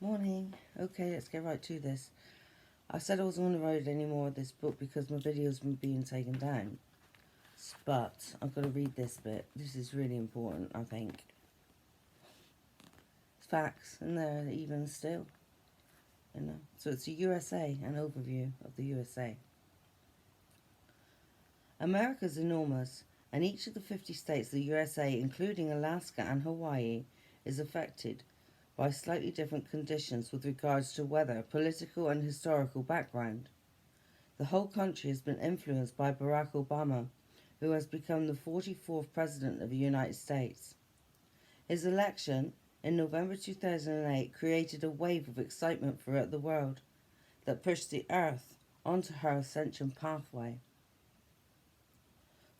Morning. Okay, let's get right to this. I said I wasn't going to write any more of this book because my video's been being taken down. But I've got to read this bit. This is really important, I think. It's facts, and they're even still. So it's the USA, an overview of the USA. America's enormous, and each of the 50 states of the USA, including Alaska and Hawaii, is affected by slightly different conditions with regards to weather, political and historical background. The whole country has been influenced by Barack Obama, who has become the 44th President of the United States. His election in November 2008 created a wave of excitement throughout the world that pushed the Earth onto her ascension pathway.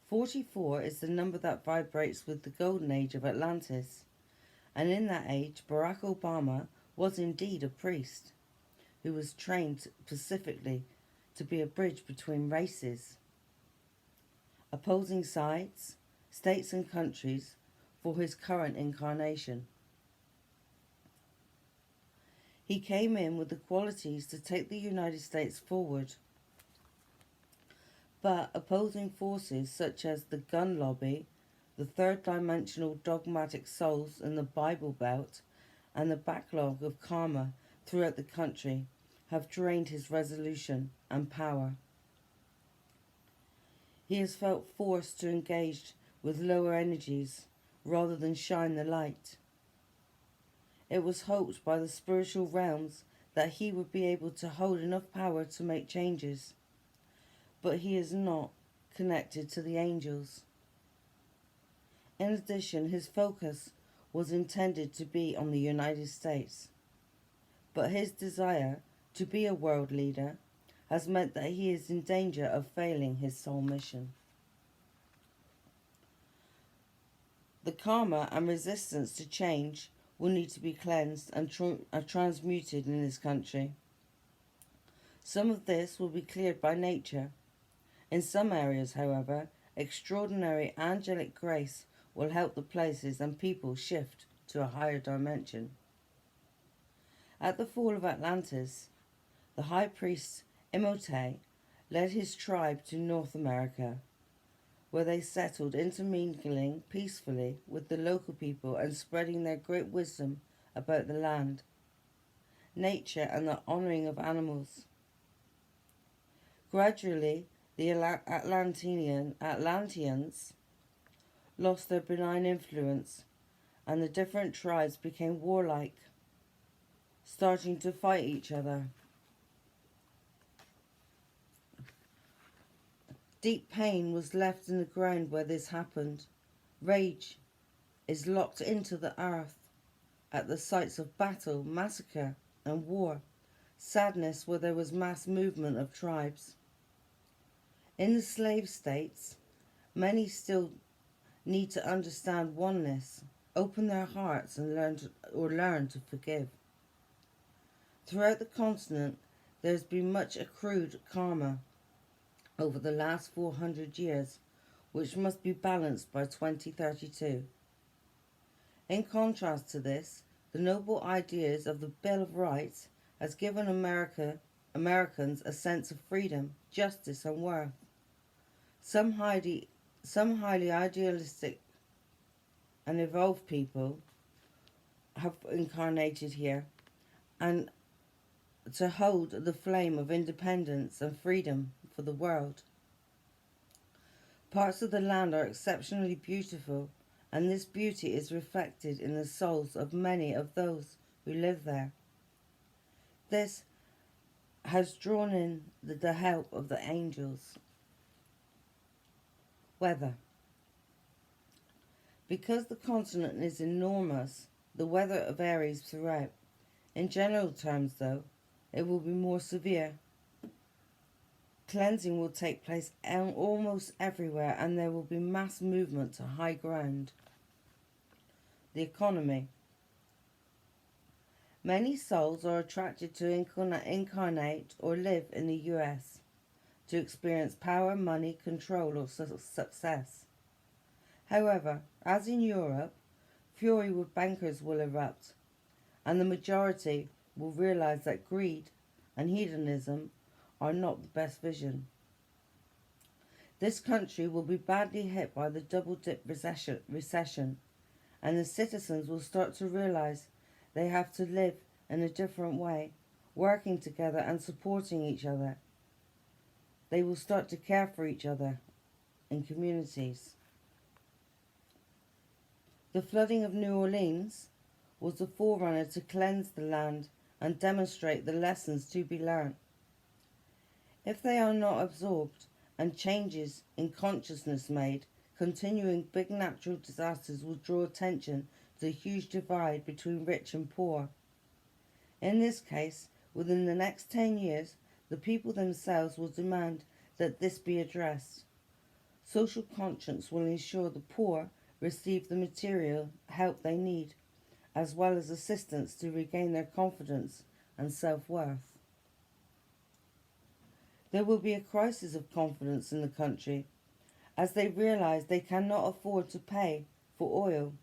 44 is the number that vibrates with the golden age of Atlantis, and in that age Barack Obama was indeed a priest who was trained specifically to be a bridge between races, opposing sides, states and countries for his current incarnation. He came in with the qualities to take the United States forward. But opposing forces such as the gun lobby, the third-dimensional dogmatic souls in the Bible Belt, and the backlog of karma throughout the country have drained his resolution and power. He has felt forced to engage with lower energies rather than shine the light. It was hoped by the spiritual realms that he would be able to hold enough power to make changes, but he is not connected to the angels. In addition, his focus was intended to be on the United States, but his desire to be a world leader has meant that he is in danger of failing his soul mission. The karma and resistance to change will need to be cleansed and transmuted in this country. Some of this will be cleared by nature. In some areas, however, extraordinary angelic grace will help the places and people shift to a higher dimension. At the fall of Atlantis, the high priest Imhotep led his tribe to North America, where they settled, intermingling peacefully with the local people and spreading their great wisdom about the land, nature, and the honouring of animals. Gradually, the Atlanteans lost their benign influence, and the different tribes became warlike, starting to fight each other. Deep pain was left in the ground where this happened. Rage is locked into the earth at the sites of battle, massacre, and war. Sadness where there was mass movement of tribes. In the slave states, many still need to understand oneness, open their hearts, and learn to forgive. Throughout the continent, there has been much accrued karma over the last 400 years, which must be balanced by 2032. In contrast to this, the noble ideas of the Bill of Rights has given Americans a sense of freedom, justice, and worth. Some highly idealistic and evolved people have incarnated here and to hold the flame of independence and freedom for the world. Parts of the land are exceptionally beautiful, and this beauty is reflected in the souls of many of those who live there. This has drawn in the help of the angels. Weather. Because the continent is enormous, the weather varies throughout. In general terms, though, it will be more severe. Cleansing will take place almost everywhere, and there will be mass movement to high ground. The economy. Many souls are attracted to incarnate or live in the US to experience power, money, control, or success. However, as in Europe, fury with bankers will erupt, and the majority will realize that greed and hedonism are not the best vision. This country will be badly hit by the double dip recession, and the citizens will start to realize they have to live in a different way, working together and supporting each other. They will start to care for each other in communities. The flooding of New Orleans was the forerunner to cleanse the land and demonstrate the lessons to be learnt. If they are not absorbed and changes in consciousness made, continuing big natural disasters will draw attention to the huge divide between rich and poor. In this case, within the next 10 years, the people themselves will demand that this be addressed. Social conscience will ensure the poor receive the material help they need, as well as assistance to regain their confidence and self-worth. There will be a crisis of confidence in the country as they realize they cannot afford to pay for oil.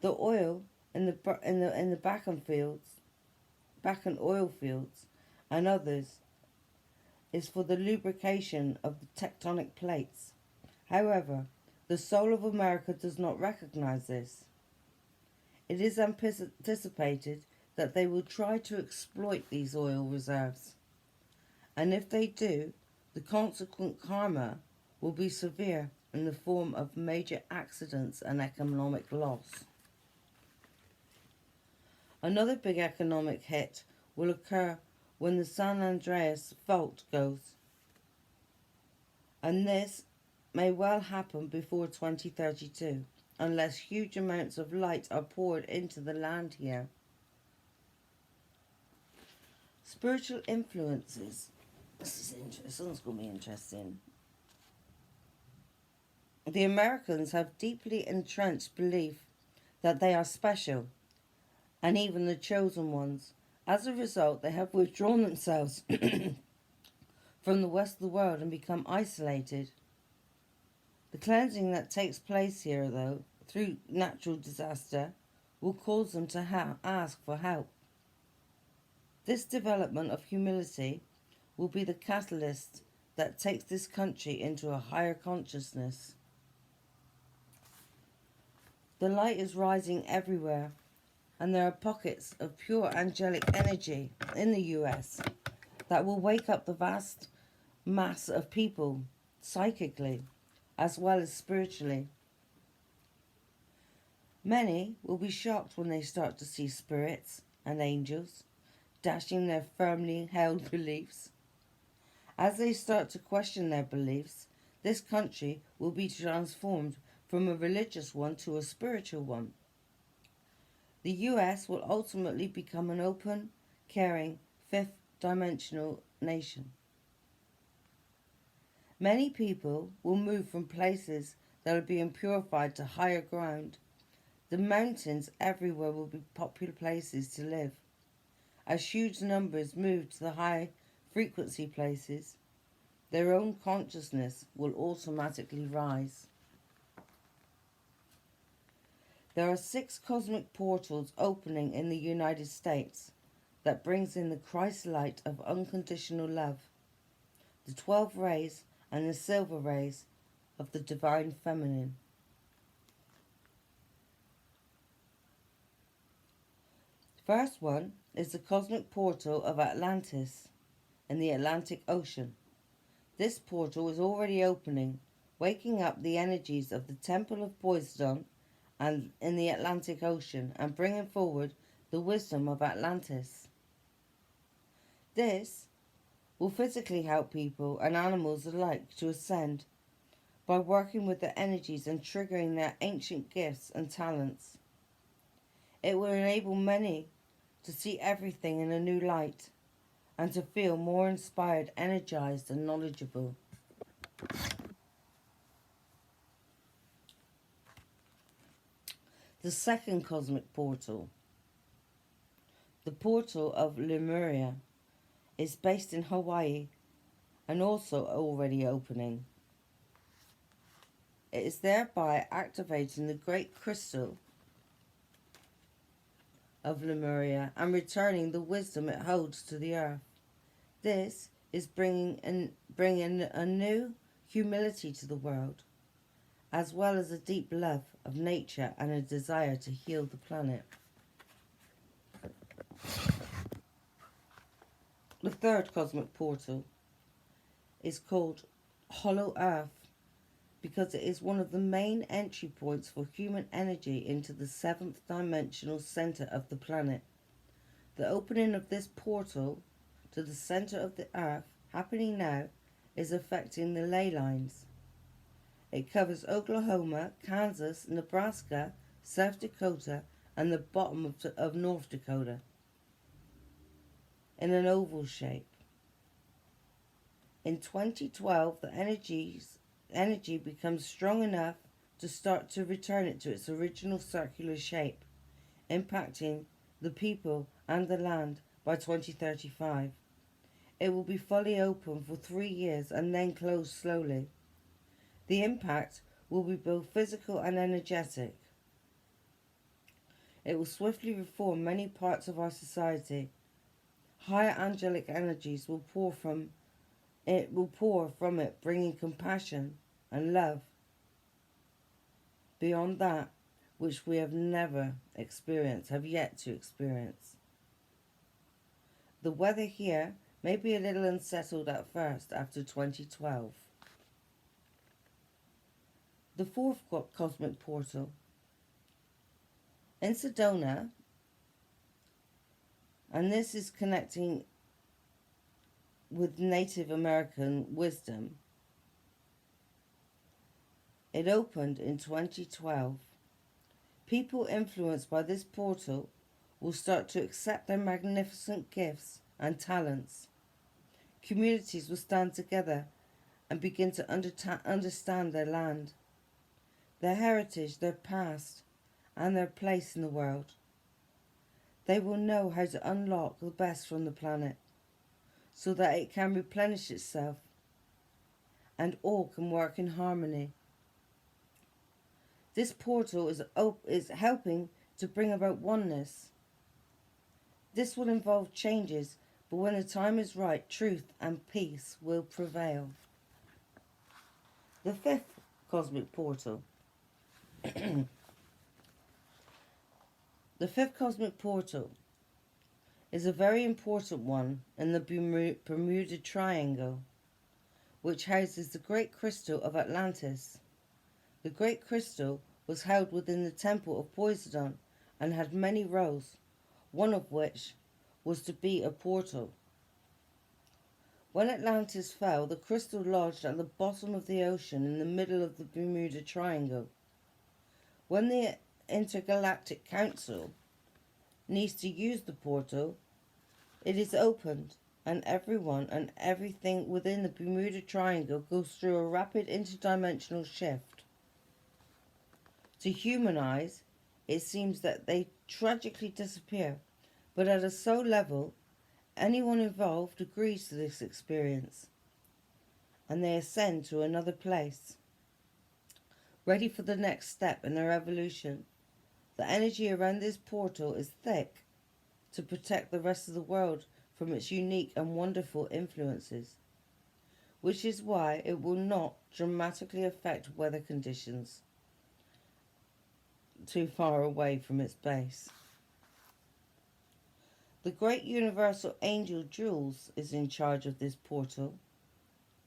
The oil in the Bakken oil fields and others is for the lubrication of the tectonic plates. However, the soul of America does not recognize this. It is anticipated that they will try to exploit these oil reserves. And if they do, the consequent karma will be severe in the form of major accidents and economic loss. Another big economic hit will occur when the San Andreas fault goes, and this may well happen before 2032, unless huge amounts of light are poured into the land here. Spiritual influences. This one's going to be interesting. The Americans have deeply entrenched belief that they are special, and even the chosen ones. As a result, they have withdrawn themselves from the rest of the world and become isolated. The cleansing that takes place here, though, through natural disaster, will cause them to ask for help. This development of humility will be the catalyst that takes this country into a higher consciousness. The light is rising everywhere, and there are pockets of pure angelic energy in the US that will wake up the vast mass of people psychically as well as spiritually. Many will be shocked when they start to see spirits and angels dashing their firmly held beliefs. As they start to question their beliefs, this country will be transformed from a religious one to a spiritual one. The US will ultimately become an open, caring, fifth-dimensional nation. Many people will move from places that are being purified to higher ground. The mountains everywhere will be popular places to live. As huge numbers move to the high-frequency places, their own consciousness will automatically rise. There are 6 cosmic portals opening in the United States that brings in the Christ light of unconditional love, the 12 rays and the silver rays of the divine feminine. First one is the cosmic portal of Atlantis in the Atlantic Ocean. This portal is already opening, waking up the energies of the Temple of Poseidon and in the Atlantic Ocean and bringing forward the wisdom of Atlantis. This will physically help people and animals alike to ascend by working with the energies and triggering their ancient gifts and talents. It will enable many to see everything in a new light and to feel more inspired, energized, and knowledgeable. The second cosmic portal, the portal of Lemuria, is based in Hawaii and also already opening. It is thereby activating the great crystal of Lemuria and returning the wisdom it holds to the earth. This is bringing a new humility to the world, as well as a deep love of nature and a desire to heal the planet. The third cosmic portal is called Hollow Earth because it is one of the main entry points for human energy into the seventh dimensional center of the planet. The opening of this portal to the center of the earth happening now is affecting the ley lines. It covers Oklahoma, Kansas, Nebraska, South Dakota, and the bottom of North Dakota in an oval shape. In 2012, the energy becomes strong enough to start to return it to its original circular shape, impacting the people and the land by 2035. It will be fully open for 3 years and then close slowly. The impact will be both physical and energetic. It will swiftly reform many parts of our society. Higher angelic energies will pour from it, bringing compassion and love beyond that which we have yet to experience. The weather here may be a little unsettled at first after 2012. The fourth cosmic portal. In Sedona, and this is connecting with Native American wisdom, it opened in 2012. People influenced by this portal will start to accept their magnificent gifts and talents. Communities will stand together and begin to understand their land, their heritage, their past, and their place in the world. They will know how to unlock the best from the planet so that it can replenish itself and all can work in harmony. This portal is helping to bring about oneness. This will involve changes, but when the time is right, truth and peace will prevail. The fifth cosmic portal. The fifth cosmic portal is a very important one in the Bermuda Triangle, which houses the Great Crystal of Atlantis. The Great Crystal was held within the Temple of Poseidon and had many roles, one of which was to be a portal. When Atlantis fell, the crystal lodged at the bottom of the ocean in the middle of the Bermuda Triangle. When the Intergalactic Council needs to use the portal, it is opened, and everyone and everything within the Bermuda Triangle goes through a rapid interdimensional shift. To human eyes, it seems that they tragically disappear, but at a soul level, anyone involved agrees to this experience, and they ascend to another place, ready for the next step in their evolution. The energy around this portal is thick to protect the rest of the world from its unique and wonderful influences, which is why it will not dramatically affect weather conditions too far away from its base. The great universal angel Jules is in charge of this portal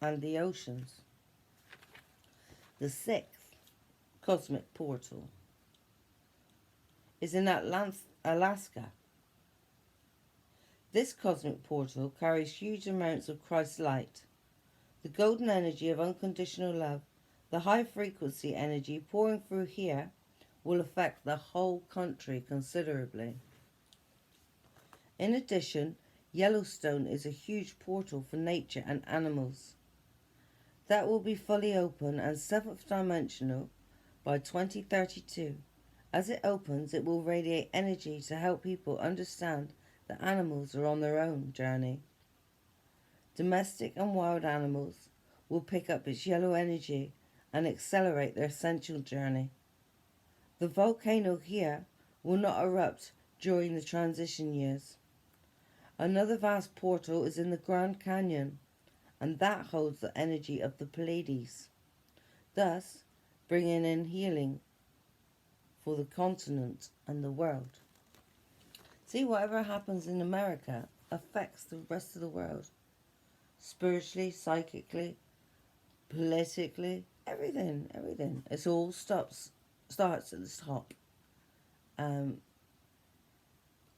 and the oceans. The sixth cosmic portal is in Alaska. This cosmic portal carries huge amounts of Christ's light, the golden energy of unconditional love. The high frequency energy pouring through here will affect the whole country considerably. In addition, Yellowstone is a huge portal for nature and animals. That will be fully open and seventh dimensional by 2032. As it opens, it will radiate energy to help people understand that animals are on their own journey. Domestic and wild animals will pick up its yellow energy and accelerate their essential journey. The volcano here will not erupt during the transition years. Another vast portal is in the Grand Canyon, and that holds the energy of the Pleiades, thus bringing in healing for the continent and the world. See, whatever happens in America affects the rest of the world. Spiritually, psychically, politically, everything. It all starts at the top.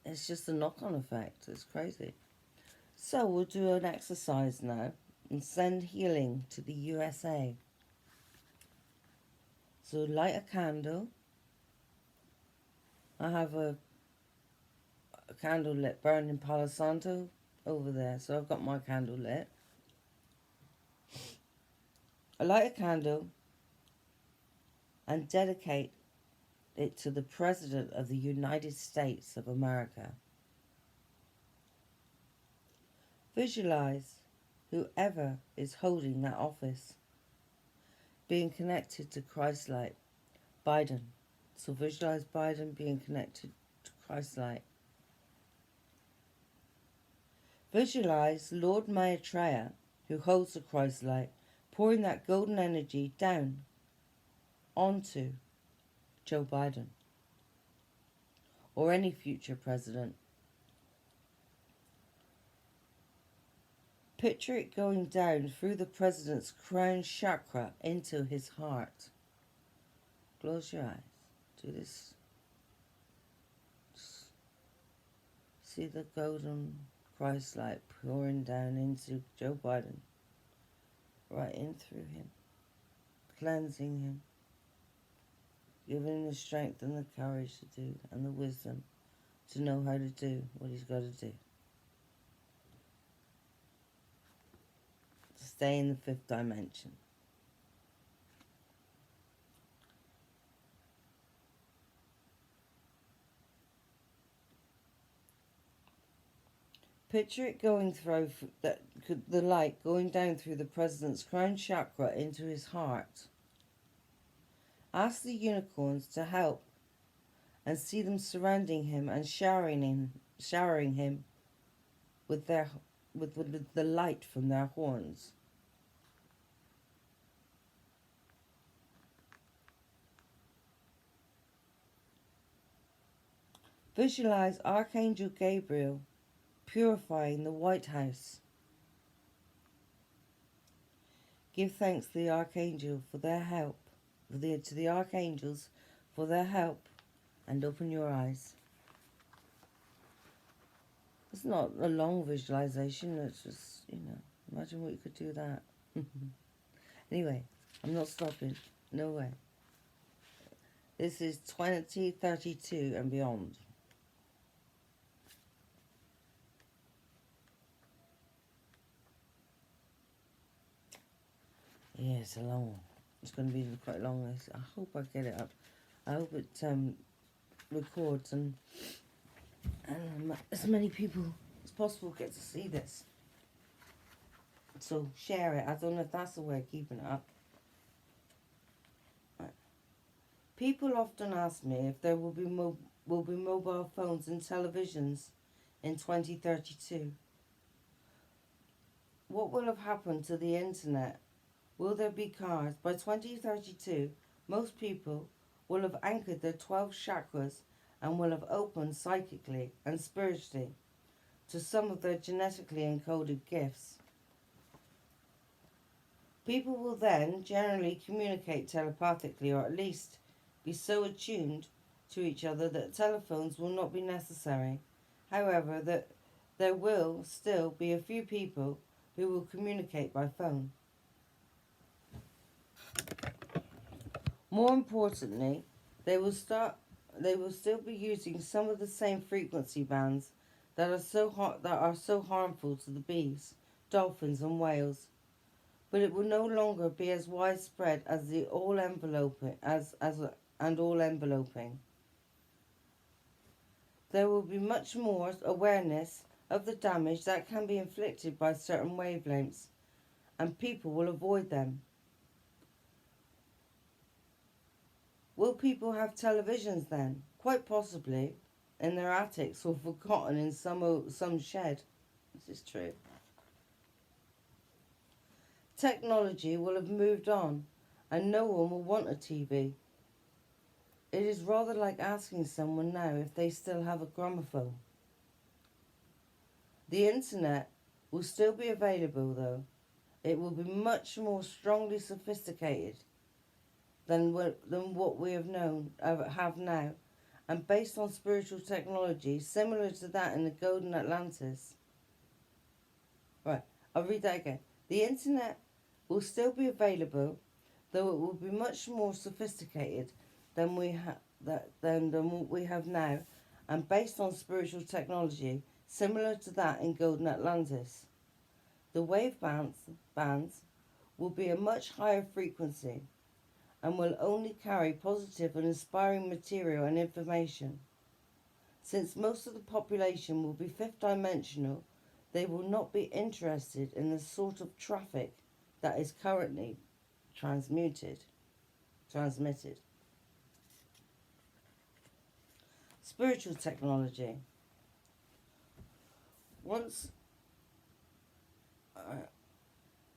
It's just a knock-on effect. It's crazy. So we'll do an exercise now and send healing to the USA. So light a candle. I have a candle lit burning in Palo Santo over there, so I've got my candle lit. I light a candle and dedicate it to the President of the United States of America. Visualize whoever is holding that office being connected to Christ light. Biden. So visualize Biden being connected to Christ light. Visualize Lord Maitreya, who holds the Christ light, pouring that golden energy down onto Joe Biden or any future president. Picture it going down through the president's crown chakra into his heart. Close your eyes. Do this. Just see the golden Christ light pouring down into Joe Biden. Right in through him. Cleansing him. Giving him the strength and the courage to do and the wisdom to know how to do what he's got to do. To stay in the fifth dimension. Picture it going through the light going down through the president's crown chakra into his heart. Ask the unicorns to help and see them surrounding him and showering him with the light from their horns. Visualize Archangel Gabriel purifying the White House. Give thanks to the archangel for their help, to the archangels for their help, and open your eyes. It's not a long visualization, it's just, imagine what you could do with that. Anyway, I'm not stopping, no way. This is 2032 and beyond. Yeah, it's a long one. It's going to be quite long. I hope I get it up. I hope it records and as many people as possible get to see this. So share it. I don't know if that's the way of keeping it up. Right. People often ask me if there will be mobile phones and televisions in 2032. What will have happened to the internet? Will there be cars? By 2032, most people will have anchored their 12 chakras and will have opened psychically and spiritually to some of their genetically encoded gifts. People will then generally communicate telepathically, or at least be so attuned to each other that telephones will not be necessary. However, there will still be a few people who will communicate by phone. More importantly, they will still be using some of the same frequency bands that are so harmful to the bees, dolphins and whales. But it will no longer be as widespread as the all-enveloping all-enveloping. There will be much more awareness of the damage that can be inflicted by certain wavelengths, and people will avoid them. Will people have televisions then? Quite possibly. in their attics or forgotten in some shed. This is true. Technology will have moved on and no one will want a TV. It is rather like asking someone now if they still have a gramophone. The internet will still be available though. It will be much more strongly sophisticated than what we have now, and based on spiritual technology similar to that in the Golden Atlantis. Right, I'll read that again. The internet will still be available, though it will be much more sophisticated than what we have now, and based on spiritual technology similar to that in Golden Atlantis. The wave bands will be a much higher frequency and will only carry positive and inspiring material and information. Since most of the population will be fifth dimensional, they will not be interested in the sort of traffic that is currently transmitted. Spiritual technology.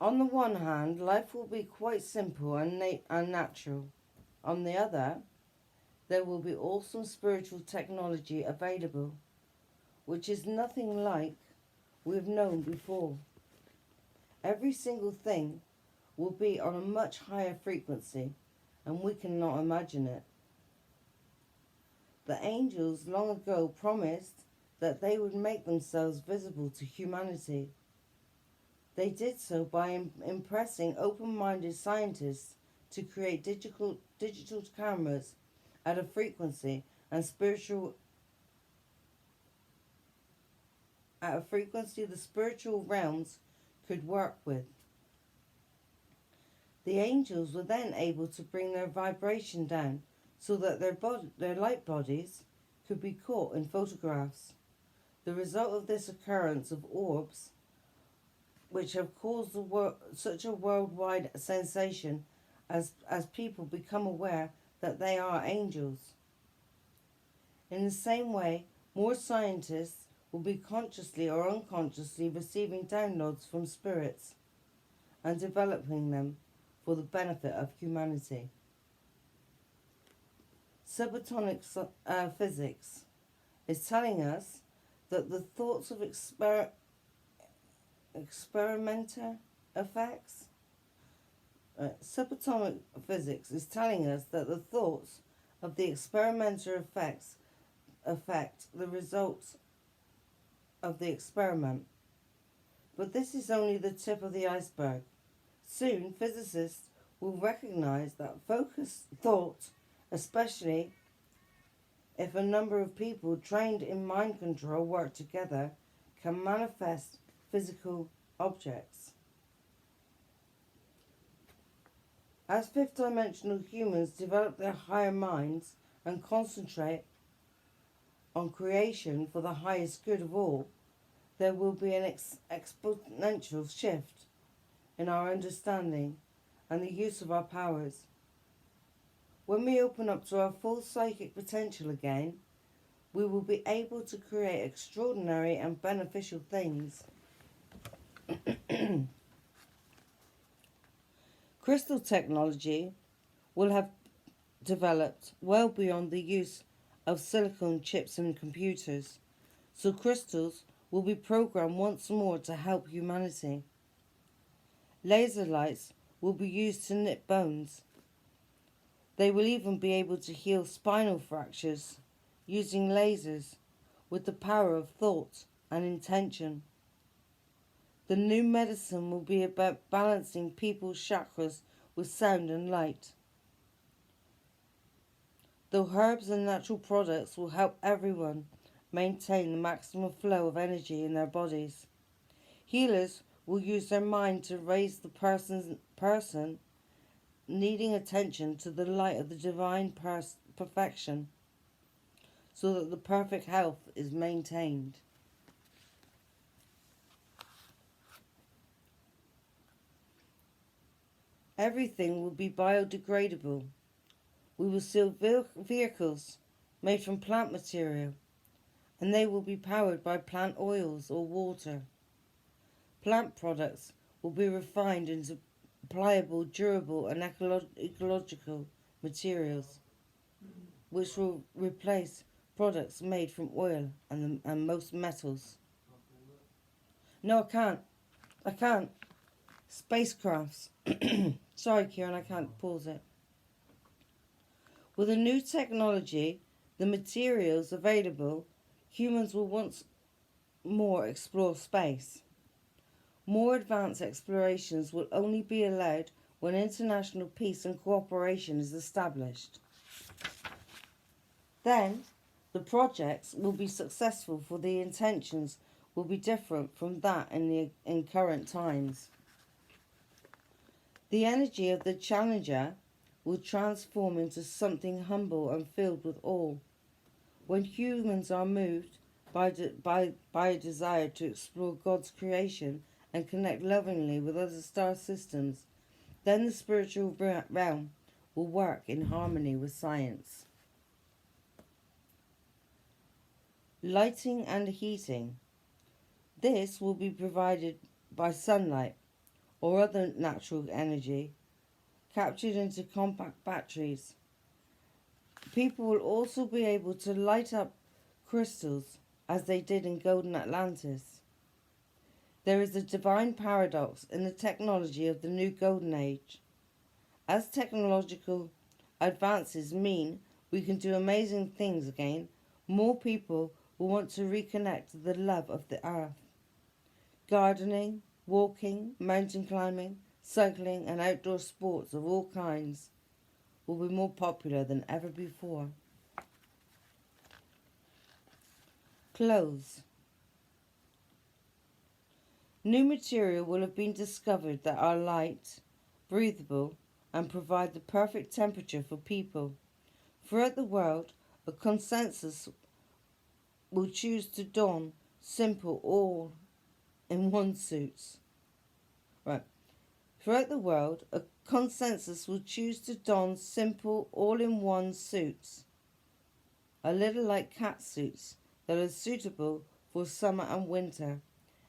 On the one hand, life will be quite simple and natural. On the other, there will be awesome spiritual technology available, which is nothing like we've known before. Every single thing will be on a much higher frequency, and we cannot imagine it. The angels long ago promised that they would make themselves visible to humanity. They did so by impressing open-minded scientists to create digital cameras at a frequency the spiritual realms could work with. The angels were then able to bring their vibration down so that their light bodies could be caught in photographs. The result of this occurrence of orbs, which have caused such a worldwide sensation as people become aware that they are angels. In the same way, more scientists will be consciously or unconsciously receiving downloads from spirits and developing them for the benefit of humanity. Subatomic physics is telling us that the thoughts of experimenter effects. Subatomic physics is telling us that the thoughts of the experimenter effects affect the results of the experiment. But this is only the tip of the iceberg. Soon, physicists will recognize that focused thought, especially if a number of people trained in mind control work together, can manifest physical objects. As fifth dimensional humans develop their higher minds and concentrate on creation for the highest good of all, there will be an exponential shift in our understanding and the use of our powers. When we open up to our full psychic potential again, we will be able to create extraordinary and beneficial things. Crystal technology will have developed well beyond the use of silicon chips in computers, so crystals will be programmed once more to help humanity. Laser lights will be used to knit bones. They will even be able to heal spinal fractures using lasers with the power of thought and intention. The new medicine will be about balancing people's chakras with sound and light. Though herbs and natural products will help everyone maintain the maximum flow of energy in their bodies, healers will use their mind to raise the person needing attention to the light of the divine perfection, so that the perfect health is maintained. Everything will be biodegradable. We will see vehicles made from plant material, and they will be powered by plant oils or water. Plant products will be refined into pliable, durable and ecological materials, which will replace products made from oil and most metals. No, I can't. Spacecrafts. Sorry, Kieran, I can't pause it. With a new technology, the materials available, humans will once more explore space. More advanced explorations will only be allowed when international peace and cooperation is established. Then, the projects will be successful, for the intentions will be different from that in current times. The energy of the challenger will transform into something humble and filled with awe. When humans are moved by a desire to explore God's creation and connect lovingly with other star systems, then the spiritual realm will work in harmony with science. Lighting and heating. This will be provided by sunlight or other natural energy captured into compact batteries. People will also be able to light up crystals as they did in Golden Atlantis. There is a divine paradox in the technology of the new Golden Age. As technological advances mean we can do amazing things again, more people will want to reconnect to the love of the earth. Gardening, walking, mountain climbing, cycling and outdoor sports of all kinds will be more popular than ever before. Clothes. New material will have been discovered that are light, breathable, and provide the perfect temperature for people. Throughout the world, a consensus will choose to don simple all-in-one suits. Right. Throughout the world, a consensus will choose to don simple all-in-one suits, a little like cat suits that are suitable for summer and winter,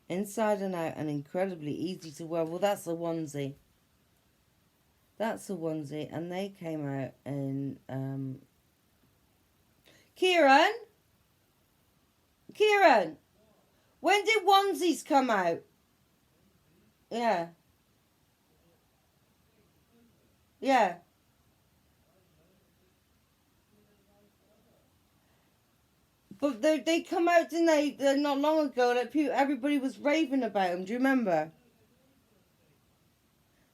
inside and out, and incredibly easy to wear. Well, that's a onesie. That's a onesie, and they came out in... Kieran? When did onesies come out? Yeah. Yeah. But they come out, didn't they? Not long ago. Like everybody was raving about them. Do you remember?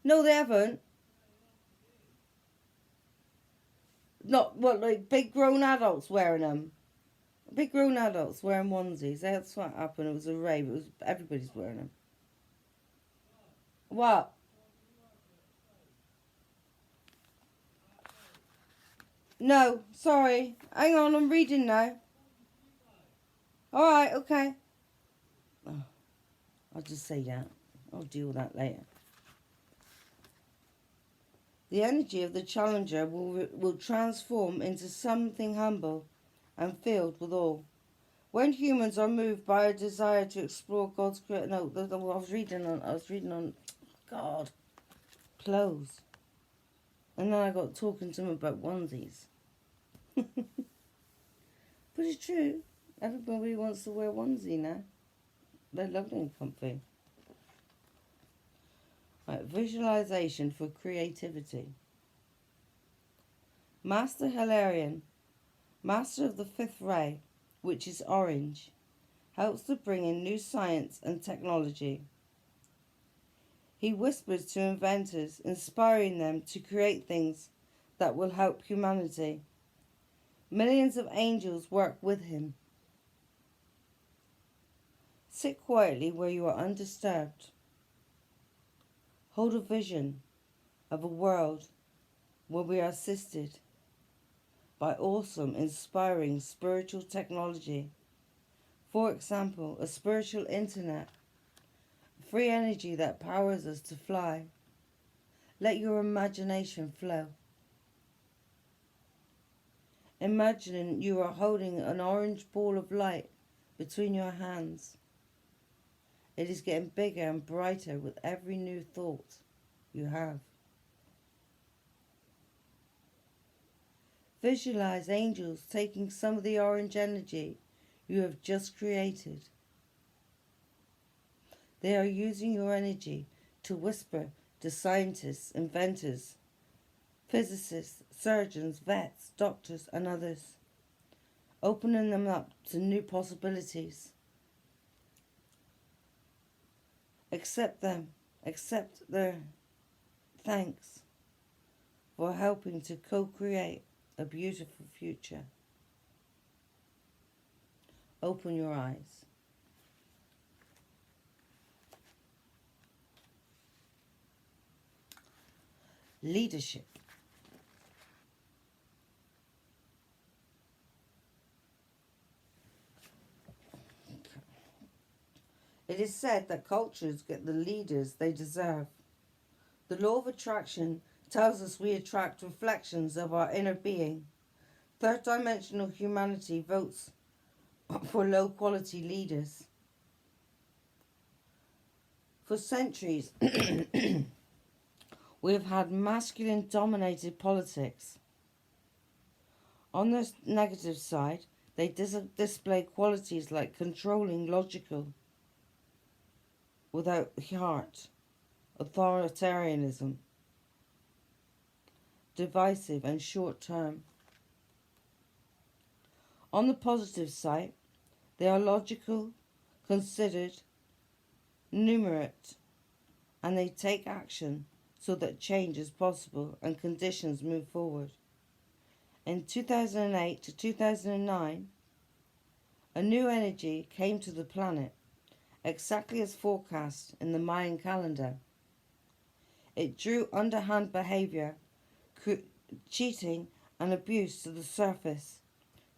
No, they haven't. Not what, like big grown adults wearing them. Big grown adults wearing onesies. That's what happened. It was a rave. It was everybody's wearing them. What? No, sorry. Hang on, I'm reading now. Alright, okay. Oh, I'll just say that. I'll deal with that later. The energy of the challenger will transform into something humble and filled with awe. When humans are moved by a desire to explore God's creation... No, I was reading on... God. Clothes. And then I got talking to him about onesies. But it's true. Everybody wants to wear onesie now. They're lovely and comfy. Right, visualization for creativity. Master Hilarion, master of the fifth ray, which is orange, helps to bring in new science and technology. He whispers to inventors, inspiring them to create things that will help humanity. Millions of angels work with him. Sit quietly where you are undisturbed. Hold a vision of a world where we are assisted by awesome, inspiring spiritual technology. For example, a spiritual internet, free energy that powers us to fly. Let your imagination flow. Imagine you are holding an orange ball of light between your hands. It is getting bigger and brighter with every new thought you have. Visualize angels taking some of the orange energy you have just created. They are using your energy to whisper to scientists, inventors, physicists, surgeons, vets, doctors, and others, opening them up to new possibilities. Accept them, accept their thanks for helping to co-create a beautiful future. Open your eyes. Leadership. It is said that cultures get the leaders they deserve. The law of attraction tells us we attract reflections of our inner being. Third dimensional humanity votes for low quality leaders. For centuries, we have had masculine dominated politics. On the negative side, they display qualities like controlling, logical, without heart, authoritarianism, divisive and short term. On the positive side, they are logical, considered, numerate, and they take action so that change is possible and conditions move forward. In 2008 to 2009, a new energy came to the planet, exactly as forecast in the Mayan calendar. It drew underhand behavior, cheating and abuse to the surface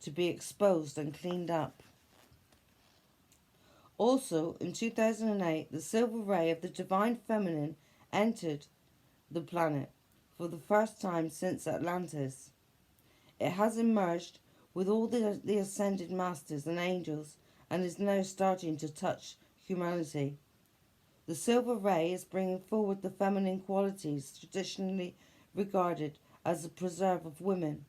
to be exposed and cleaned up. Also, in 2008, the silver ray of the divine feminine entered the planet for the first time since Atlantis. It has emerged with all the ascended masters and angels and is now starting to touch humanity. The silver ray is bringing forward the feminine qualities traditionally regarded as the preserve of women.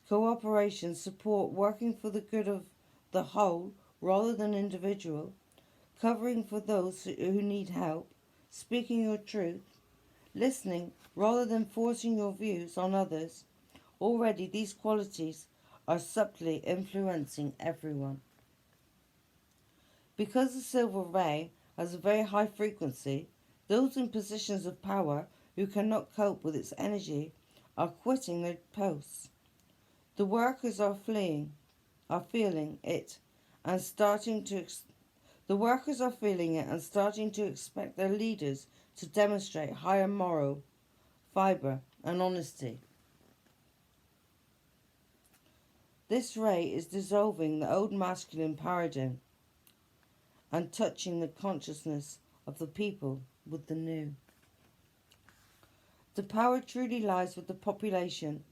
Cooperation, support, working for the good of the whole rather than individual, covering for those who need help, speaking your truth, listening rather than forcing your views on others. Already these qualities are subtly influencing everyone. Because the silver ray has a very high frequency, those in positions of power who cannot cope with its energy are quitting their posts. The workers are feeling it and starting to expect their leaders to demonstrate higher moral fiber and honesty. This ray is dissolving the old masculine paradigm and touching the consciousness of the people with the new. The power truly lies with the population.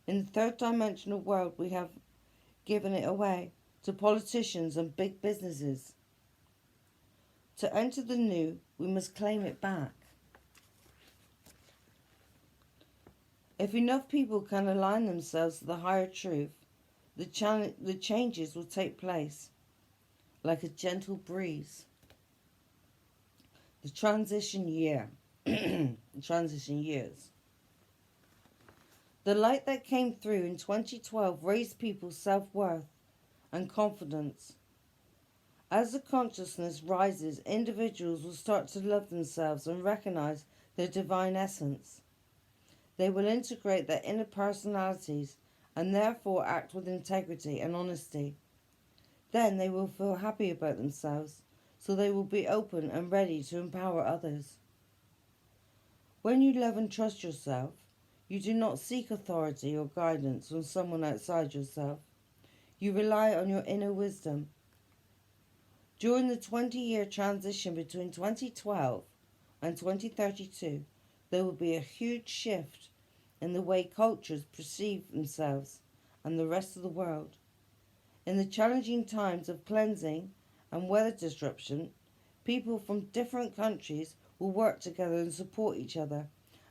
In the third dimensional world, we have given it away to politicians and big businesses. To enter the new, we must claim it back. If enough people can align themselves to the higher truth, the changes will take place like a gentle breeze. The transition year, transition years. The light that came through in 2012 raised people's self-worth and confidence. As the consciousness rises, individuals will start to love themselves and recognize their divine essence. They will integrate their inner personalities and therefore act with integrity and honesty. Then they will feel happy about themselves, so they will be open and ready to empower others. When you love and trust yourself, you do not seek authority or guidance from someone outside yourself. You rely on your inner wisdom. During the 20-year transition between 2012 and 2032, there will be a huge shift in the way cultures perceive themselves and the rest of the world. In the challenging times of cleansing and weather disruption, people from different countries will work together and support each other,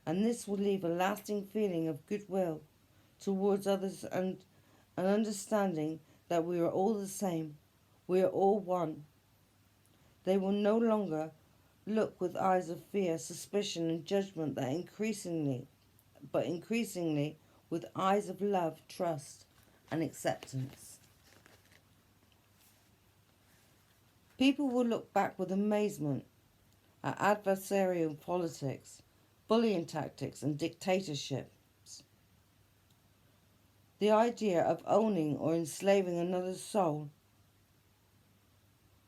and this will leave a lasting feeling of goodwill towards others and an understanding that we are all the same, we are all one. They will no longer look with eyes of fear, suspicion, and judgment but increasingly with eyes of love, trust, and acceptance. People will look back with amazement at adversarial politics, bullying tactics, and dictatorships. The idea of owning or enslaving another's soul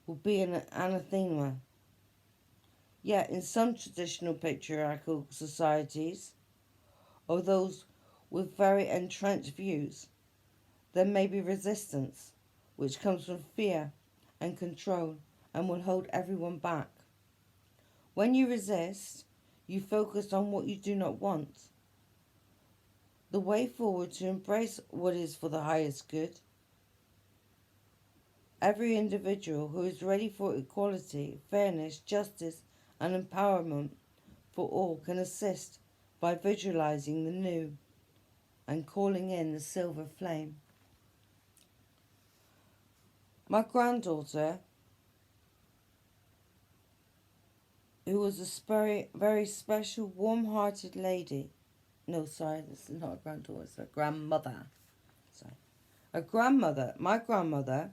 will be an anathema. Yet in some traditional patriarchal societies, or those with very entrenched views, there may be resistance, which comes from fear and control and will hold everyone back. When you resist, you focus on what you do not want. The way forward to embrace what is for the highest good. Every individual who is ready for equality, fairness, justice, and empowerment for all can assist by visualizing the new and calling in the silver flame. My granddaughter, who was a very special, warm-hearted lady. No, sorry, this is not a granddaughter, it's a grandmother. Sorry. My grandmother,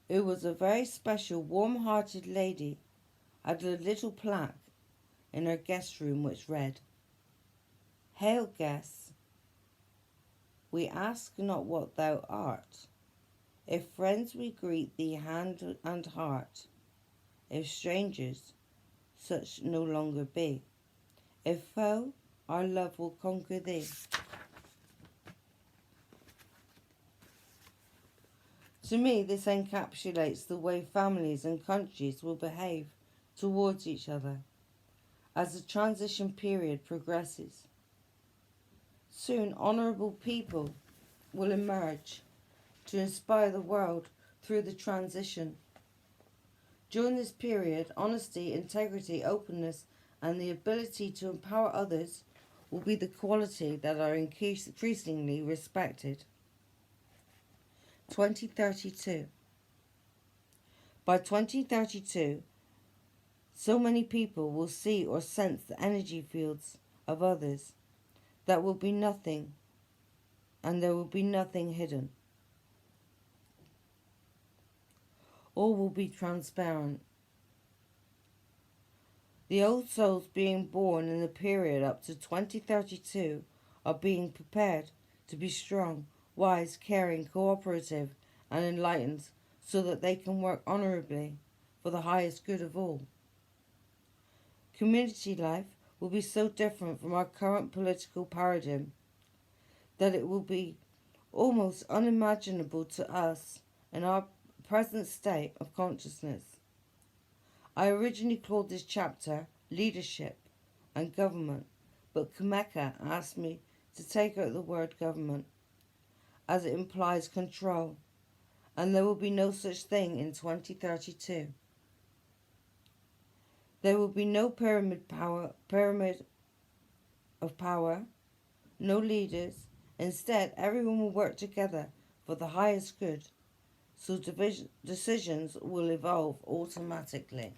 who was a very special, warm-hearted lady, had a little plaque in her guest room which read, "Hail guests, we ask not what thou art. If friends we greet thee hand and heart. If strangers, such no longer be. If foe, our love will conquer thee." To me, this encapsulates the way families and countries will behave towards each other as the transition period progresses. Soon, honourable people will emerge to inspire the world through the transition. During this period, honesty, integrity, openness, and the ability to empower others will be the quality that are increasingly respected. 2032. By 2032, so many people will see or sense the energy fields of others that will be nothing, and there will be nothing hidden. All will be transparent. The old souls being born in the period up to 2032 are being prepared to be strong, wise, caring, cooperative, and enlightened so that they can work honourably for the highest good of all. Community life will be so different from our current political paradigm that it will be almost unimaginable to us in our present state of consciousness. I originally called this chapter Leadership and Government, but Kameka asked me to take out the word government, as it implies control, and there will be no such thing in 2032. There will be no pyramid of power, no leaders. Instead, everyone will work together for the highest good, so decisions will evolve automatically.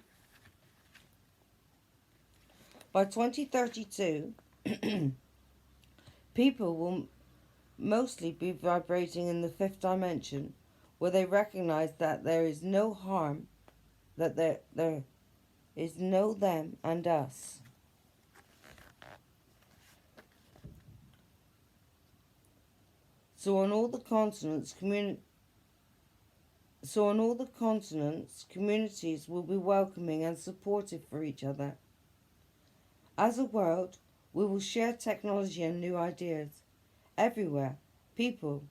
By 2032, people will mostly be vibrating in the fifth dimension, where they recognize that there is no harm, that there is no them and us. So on all the continents, communities will be welcoming and supportive for each other. As a world, we will share technology and new ideas. Everywhere, people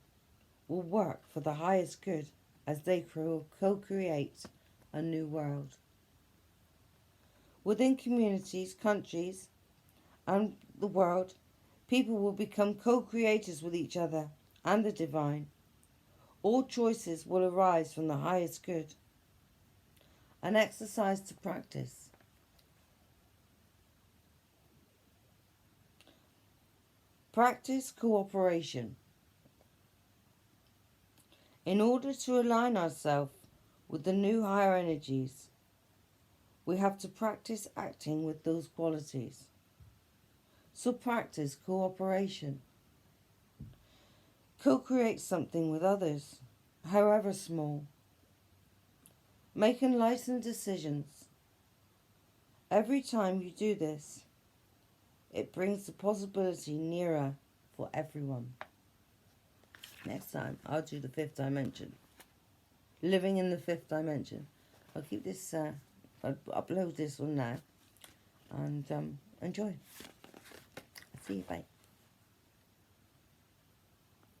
will work for the highest good as they co-create a new world. Within communities, countries, and the world, people will become co-creators with each other and the divine. All choices will arise from the highest good. An exercise to practice. Practice cooperation. In order to align ourselves with the new higher energies, we have to practice acting with those qualities. So practice cooperation. Co-create something with others, however small. Make enlightened decisions. Every time you do this, it brings the possibility nearer for everyone. Next time, I'll do the fifth dimension. Living in the fifth dimension. I'll keep this, I'll upload this one now. And enjoy. See you, bye.